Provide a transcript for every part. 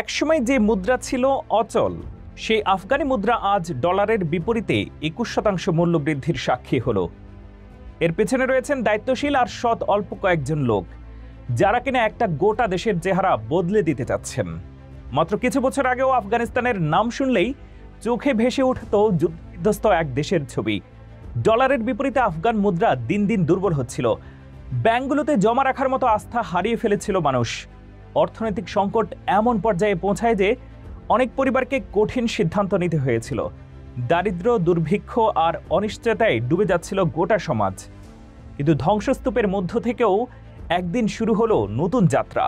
একসময় যে মুদ্রা ছিল অচল, সেই আফগানি মুদ্রা আজ ডলারের বিপরীতে 21% মূল্য বৃদ্ধির সাক্ষী হলো। এর পেছনে রয়েছেন দায়িত্বশীল আর সৎ অল্প কয়েকজন লোক, যারা কিনা একটা গোটা দেশের চেহারা বদলে দিতে চাচ্ছেন। মাত্র কিছু বছর আগেও আফগানিস্তানের নাম শুনলেই চোখে ভেসে উঠত যুদ্ধবিধ্বস্ত এক দেশের ছবি। ডলারের বিপরীতে আফগান মুদ্রা দিন দিন দুর্বল হচ্ছিল। ব্যাংকগুলোতে জমা রাখার মতো আস্থা হারিয়ে ফেলেছিল মানুষ। অর্থনৈতিক সংকট এমন পর্যায়ে পৌঁছায় যে অনেক পরিবারকে কঠিন সিদ্ধান্ত নিতে হয়েছিল। দারিদ্র্য, দুর্ভিক্ষ আর অনিশ্চয়তায় ডুবে যাচ্ছিল গোটা সমাজ। কিন্তু ধ্বংসস্তূপের মধ্য থেকেও একদিন শুরু হলো নতুন যাত্রা।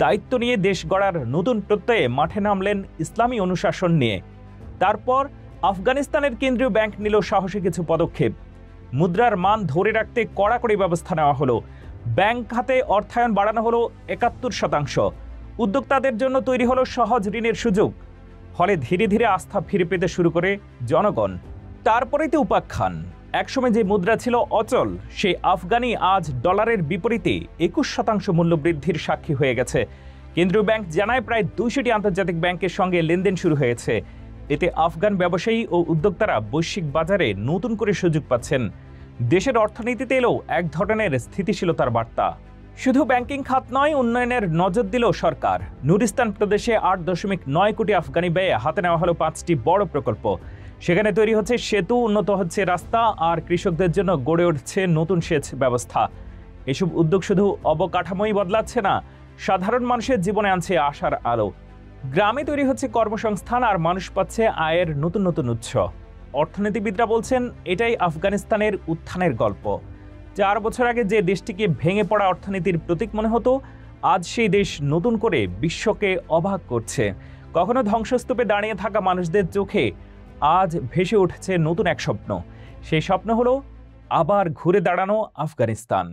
দায়িত্ব নিয়ে দেশ গড়ার নতুন প্রত্যয়ে মাঠে নামলেন ইসলামী অনুশাসন নিয়ে। তারপর আফগানিস্তানের কেন্দ্রীয় ব্যাংক নিল সাহসী কিছু পদক্ষেপ। মুদ্রার মান ধরে রাখতে কড়াকড়ি ব্যবস্থা নেওয়া হলো। ব্যাংক খাতে অর্থায়ন বাড়ানো হলো 71%। উদ্যোক্তাদের জন্য তৈরি হলো সহজ ঋণের সুযোগ। ফলে ধীরে ধীরে আস্থা ফিরে পেতে শুরু করে জনগণ। তারপরেই তো উপাখ্যান, একসময় যে মুদ্রা ছিল অচল, সেই আফগানি আজ ডলারের বিপরীতে 21% মূল্য বৃদ্ধির সাক্ষী হয়ে গেছে। কেন্দ্রীয় ব্যাংক জানায় প্রায় 200টি আন্তর্জাতিক ব্যাংকের সঙ্গে লেনদেন শুরু হয়েছে। এতে আফগান ব্যবসায়ী ও উদ্যোক্তারা বৈশ্বিক বাজারে নতুন করে সুযোগ পাচ্ছেন। দেশের অর্থনীতিতে এলেও এক ধরনের স্থিতিশীলতার বার্তা। শুধু ব্যাংকিং খাত নয়, উন্নয়নের নজর দিল সরকার। নুরিস্তান প্রদেশে 8.9 কোটি আফগানি ব্যয়ে হাতে নেওয়া হলো 5টি বড় প্রকল্প। সেখানে তৈরি হচ্ছে সেতু, উন্নত হচ্ছে রাস্তা, আর কৃষকদের জন্য গড়ে উঠছে নতুন সেচ ব্যবস্থা। এসব উদ্যোগ শুধু অবকাঠামোই বদলাচ্ছে না, সাধারণ মানুষের জীবনে আনছে আশার আলো। গ্রামে তৈরি হচ্ছে কর্মসংস্থান, আর মানুষ পাচ্ছে আয়ের নতুন নতুন উৎস। অর্থনীতিবিদরা বলছেন এটাই আফগানিস্তানের উত্থানের গল্প। 4 বছর আগে যে দেশটিকে ভেঙে পড়া অর্থনীতির প্রতীক মনে হতো, আজ সেই দেশ নতুন করে বিশ্বকে অবাক করছে। কখনো ধ্বংসস্তূপে দাঁড়িয়ে থাকা মানুষদের চোখে আজ ভেসে উঠছে নতুন এক স্বপ্ন। সেই স্বপ্ন হলো আবার ঘুরে দাঁড়ানো আফগানিস্তান।